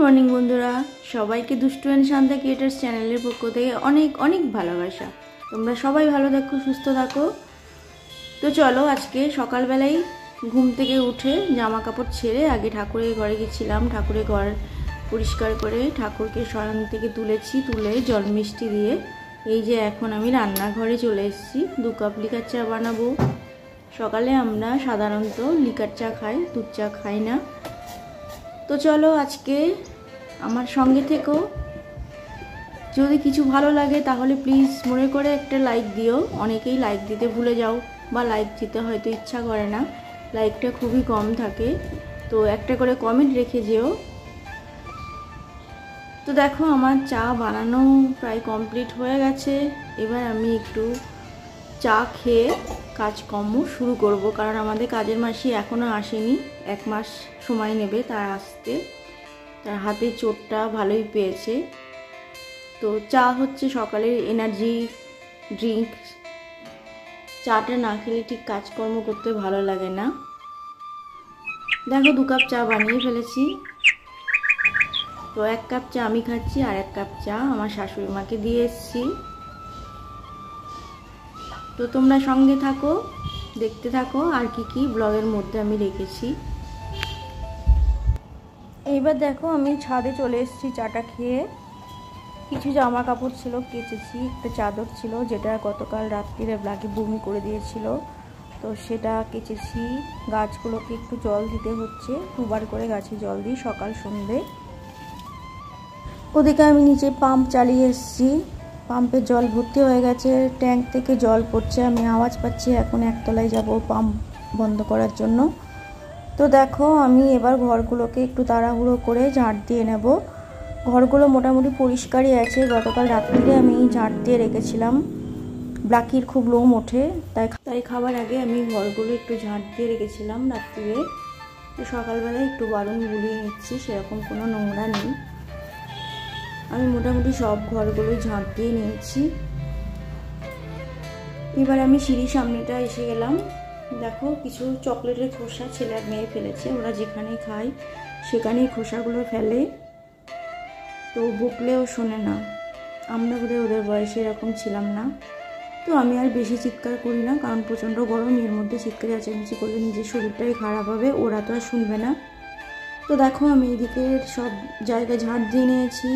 Morning বন্ধুরা, সবাইকে দুষ্টু এন্ড শান্তা ক্রিয়েটার্স চ্যানেলের পক্ষ থেকে অনেক অনেক ভালোবাসা। তোমরা সবাই ভালো থাকো, সুস্থ থাকো। তো চলো, আজকে সকালবেলায় ঘুম থেকে উঠে জামা কাপড় ছেড়ে আগে ঠাকুরের ঘরে গেছিলাম। ঠাকুরের ঘর পরিষ্কার করে ঠাকুরকে শয়ন থেকে তুলে জল মিষ্টি দিয়ে এই যে এখন আমি রান্নাঘরে চলে এসেছি। 2 কাপ লিকার চা বানাবো। সকালে আমরা সাধারণত লিকার চা খাই, দুধ চা খাই না। তো চলো, আজকে আমার সঙ্গে থেকো। যদি কিছু ভালো লাগে তাহলে প্লিজ মনে করে একটা লাইক দিও। অনেকেই লাইক দিতে ভুলে যাও বা লাইক দিতে হয়তো ইচ্ছা করে না, লাইকটা খুবই কম থাকে। তো একটা করে কমেন্ট রেখে যেও। তো দেখো, আমার চা বানানো প্রায় কমপ্লিট হয়ে গেছে। এবার আমি একটু চা খেয়ে কাজকর্ম শুরু করব, কারণ আমাদের কাজের মাসি এখনও আসেনি। 1 মাস সময় নেবে তার আসতে। তার হাতে চোটটা ভালোই পেয়েছে। তো চা হচ্ছে সকালের এনার্জি ড্রিঙ্ক। চাটা না খেলে ঠিক কাজকর্ম করতে ভালো লাগে না। দেখো, 2 কাপ চা বানিয়ে ফেলেছি। তো 1 কাপ চা আমি খাচ্ছি, আর 1 কাপ চা আমার শাশুড়ি মাকে দিয়ে এসেছি। তো তোমরা সঙ্গে থাকো, দেখতে থাকো আর কি ব্লগের মধ্যে আমি রেখেছি। এইবার দেখো, আমি ছাদে চলে এসেছি চাটা খেয়ে। কিছু জামা কাপড় ছিল কেচেছি, একটা চাদর ছিল যেটা গতকাল রাত্রিরে ব্লাকি বমি করে দিয়েছিল, তো সেটা কেচেছি। গাছগুলোকে একটু জল দিতে হচ্ছে, 2 বার করে গাছে জল দিই, সকাল সন্ধ্যে। ওদিকে আমি নিচে পাম্প চালিয়ে এসেছি। পাম্পের জল ভর্তি হয়ে গেছে, ট্যাঙ্ক থেকে জল পড়ছে, আমি আওয়াজ পাচ্ছি। এখন একতলায় যাব পাম্প বন্ধ করার জন্য। তো দেখো, আমি এবার ঘরগুলোকে একটু তাড়াহুড়ো করে ঝাড় দিয়ে নেব। ঘরগুলো মোটামুটি পরিষ্কারই আছে। গতকাল রাত্রিরে আমি ঝাড় দিয়ে রেখেছিলাম, ব্লাকির খুব লোম ওঠে, তাই খাবার আগে আমি ঘরগুলো একটু ঝাড় দিয়ে রেখেছিলাম রাত্রিরে। তো সকালবেলায় একটু বারণ বুলিয়ে নিচ্ছি, সেরকম কোনো নোংরা নেই। আমি মোটামুটি সব ঘরগুলোই ঝাঁট দিয়ে নিয়েছি। এবার আমি সিঁড়ির সামনেটা এসে গেলাম। দেখো, কিছু চকলেটের খোসা ছেলে আর মেয়ে ফেলেছে। ওরা যেখানে খায় সেখানেই খোসাগুলো ফেলে, তো বকলেও শোনে না। আমরা বোধহয় ওদের বয়সে এরকম ছিলাম না। তো আমি আর বেশি চিৎকার করি না, কারণ প্রচণ্ড গরম, এর মধ্যে চিৎকার চেঁচামেচি করলে নিজের শরীরটাই খারাপ হবে, ওরা তো আর শুনবে না। তো দেখো, আমি এদিকে সব জায়গায় ঝাঁট দিয়ে নিয়েছি।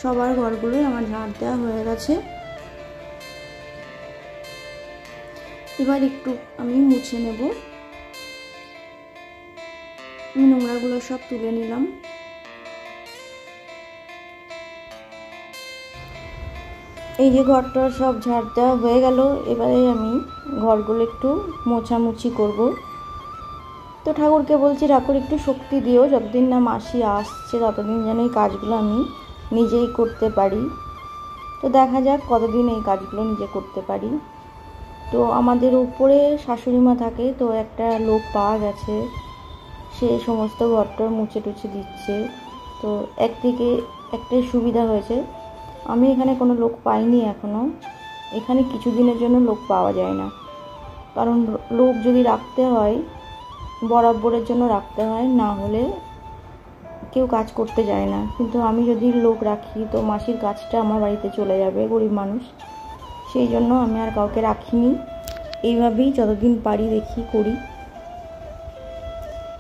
সবার ঘরগুলোই আমার ঝাঁট দেওয়া হয়ে গেছে। এবার একটু আমি মুছে নেব। আমি নোংরাগুলো সব তুলে নিলাম। এই যে ঘরটা সব ঝাড় দেওয়া হয়ে গেল। এবারে আমি ঘরগুলো একটু মোছামুছি করব। তো ঠাকুরকে বলছি, ঠাকুর একটু শক্তি দিও, যতদিন না মাসি আসছে ততদিন যেন এই কাজগুলো আমি নিজেই করতে পারি। তো দেখা যাক কতদিন এই কাজগুলো নিজে করতে পারি। তো আমাদের উপরে শাশুড়ি মা থাকে, তো একটা লোক পাওয়া গেছে, সে সমস্ত ঘরটা মুছে টুছে দিচ্ছে। তো একদিকে একটাই সুবিধা হয়েছে, আমি এখানে কোনো লোক পাইনি এখনও। এখানে কিছু দিনের জন্য লোক পাওয়া যায় না, কারণ লোক যদি রাখতে হয় বরাবরের জন্য রাখতে হয়, না হলে কেউ কাজ করতে যায় না। কিন্তু আমি যদি লোক রাখি তো মাসির কাজটা আমার বাড়িতে চলে যাবে, গরিব মানুষ। সেই জন্য আমি আর কাউকে রাখিনি। এইভাবেই যতদিন পারি দেখি করি।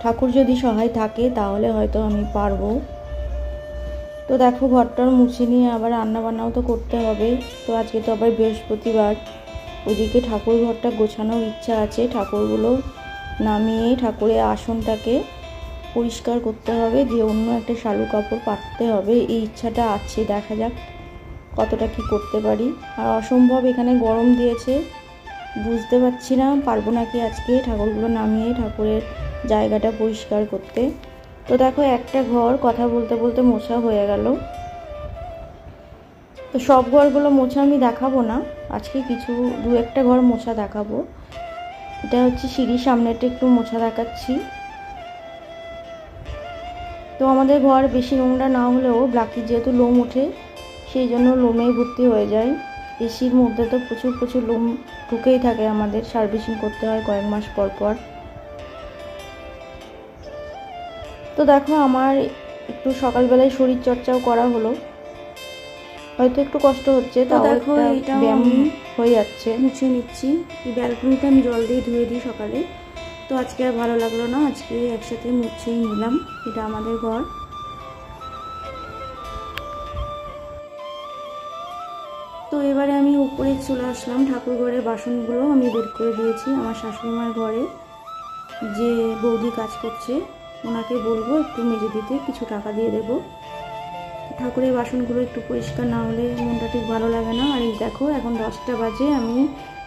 ঠাকুর যদি সহায় থাকে তাহলে হয়তো আমি পারবো। তো দেখো, ঘরটার মুছে নিয়ে আবার রান্নাবান্নাও তো করতে হবে। তো আজকে তো আবার বৃহস্পতিবার। ওদিকে ঠাকুর ঘরটা গোছানোর ইচ্ছা আছে। ঠাকুরগুলো নামিয়ে ঠাকুরের আসনটাকে পরিষ্কার করতে হবে, দিয়ে অন্য একটা শালু কাপড় পাততে হবে, এই ইচ্ছাটা আছে। দেখা যাক কতটা কি করতে পারি। আর অসম্ভব এখানে গরম দিয়েছে, বুঝতে পারছি না পারবো নাকি আজকে ঠাকুরগুলো নামিয়ে ঠাকুরের জায়গাটা পরিষ্কার করতে। তো দেখো, একটা ঘর কথা বলতে বলতে মোছা হয়ে গেল। তো সব ঘরগুলো মোছা আমি দেখাবো না আজকে, কিছু 2-1টা ঘর মোছা দেখাবো। এটা হচ্ছে সিঁড়ির সামনেটা একটু মোছা দেখাচ্ছি। তো আমাদের ঘর বেশি নোংরা না হলেও ব্লাকির যেহেতু লোম ওঠে, সেই জন্য লোমে ভর্তি হয়ে যায়। এসির মধ্যে তো প্রচুর লোম ঢুকেই থাকে, আমাদের সার্ভিসিং করতে হয় কয়েক মাস পর পর। তো দেখো, আমার একটু সকালবেলায় শরীর চর্চাও করা হলো, হয়তো একটু কষ্ট হচ্ছে, তাও দেখো এটা ব্যায়াম হয়ে যাচ্ছে। মুছে নিচ্ছি, এই ব্যালকনিটা আমি জল দিয়ে ধুয়ে দিই সকালে, তো আজকে আর ভালো লাগলো না, আজকে একসাথে মুছেই নিলাম। এটা আমাদের ঘর। তো এবারে আমি উপরে চলে আসলাম, ঠাকুর ঘরের বাসনগুলো আমি বের করে দিয়েছি। আমার শাশুড়িমার ঘরে যে বৌদি কাজ করছে, ওনাকে বলবো একটু মেজে দিতে, কিছু টাকা দিয়ে দেবো। ঠাকুরের বাসনগুলো একটু পরিষ্কার না হলে মনটা ঠিক ভালো লাগে না। আর এই দেখো এখন 10টা বাজে, আমি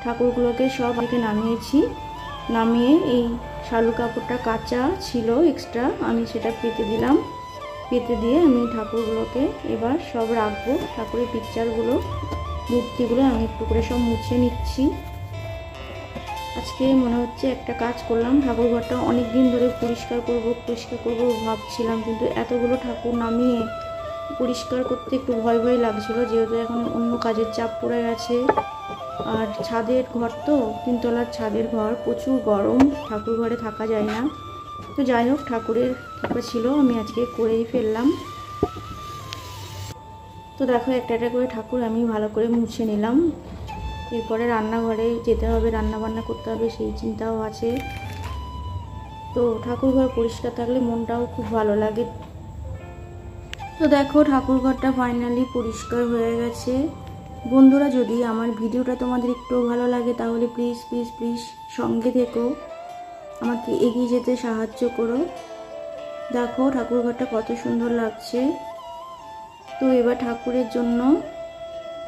ঠাকুরগুলোকে সব আগে নামিয়েছি। নামিয়ে এই শালু কাপড়টা কাঁচা ছিল এক্সট্রা, আমি সেটা পেতে দিলাম। পেতে দিয়ে আমি ঠাকুরগুলোকে এবার সব রাখবো। ঠাকুরের পিকচারগুলো, মূর্তিগুলো আমি একটু করে সব মুছে নিচ্ছি। আজকে মনে হচ্ছে একটা কাজ করলাম, ঠাকুর ঘরটা অনেক দিন ধরে পরিষ্কার করব ভাবছিলাম, কিন্তু এতগুলো ঠাকুর নামিয়ে পরিষ্কার করতে একটু ভয় ভয় লাগছিল, যেহেতু এখন অন্য কাজের চাপ পড়ে গেছে। আর ছাদের ঘর তো, 3তলার ছাদের ঘর, প্রচুর গরম, ঠাকুর ঘরে থাকা যায় না। তো যাই হোক, ঠাকুরের কৃপা ছিল, আমি আজকে করেই ফেললাম। তো দেখো একটা একটা করে ঠাকুর আমি ভালো করে মুছে নিলাম। এরপরে রান্নাঘরে যেতে হবে, রান্না বান্না করতে হবে, সেই চিন্তাও আছে। তো ঠাকুর ঘর পরিষ্কার থাকলে মনটাও খুব ভালো লাগে। তো দেখো ঠাকুর ঘরটা ফাইনালি পরিষ্কার হয়ে গেছে। বন্ধুরা, যদি আমার ভিডিওটা তোমাদের একটু ভালো লাগে তাহলে প্লিজ প্লিজ প্লিজ সঙ্গে থেকো, আমাকে এগিয়ে যেতে সাহায্য করো। দেখো ঠাকুর ঘরটা কত সুন্দর লাগছে। তো এবার ঠাকুরের জন্য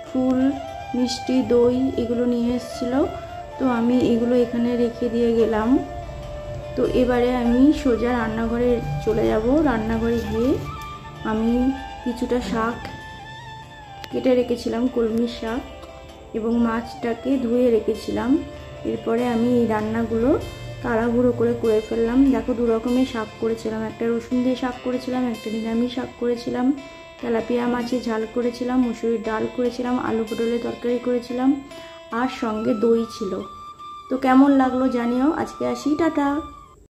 ফুল, মিষ্টি, দই এগুলো নিয়ে এসেছিল, তো আমি এগুলো এখানে রেখে দিয়ে গেলাম। তো এবারে আমি সোজা রান্নাঘরে চলে যাব। রান্নাঘরে গিয়ে আমি কিছুটা শাক কেটে রেখেছিলাম, কলমি শাক, এবং মাছটাকে ধুয়ে রেখেছিলাম। এরপরে আমি এই রান্নাগুলো তাড়াহুড়ো করে ফেললাম। দেখো 2 রকমের শাক করেছিলাম, একটা রসুন দিয়ে শাক করেছিলাম, একটা নিরামিষ শাক করেছিলাম, তেলাপিয়া মাছের ঝাল করেছিলাম, মুসুরির ডাল করেছিলাম, আলু পটলের তরকারি করেছিলাম, আর সঙ্গে দই ছিল। তো কেমন লাগলো জানিও। আজকে আসি, টাটা।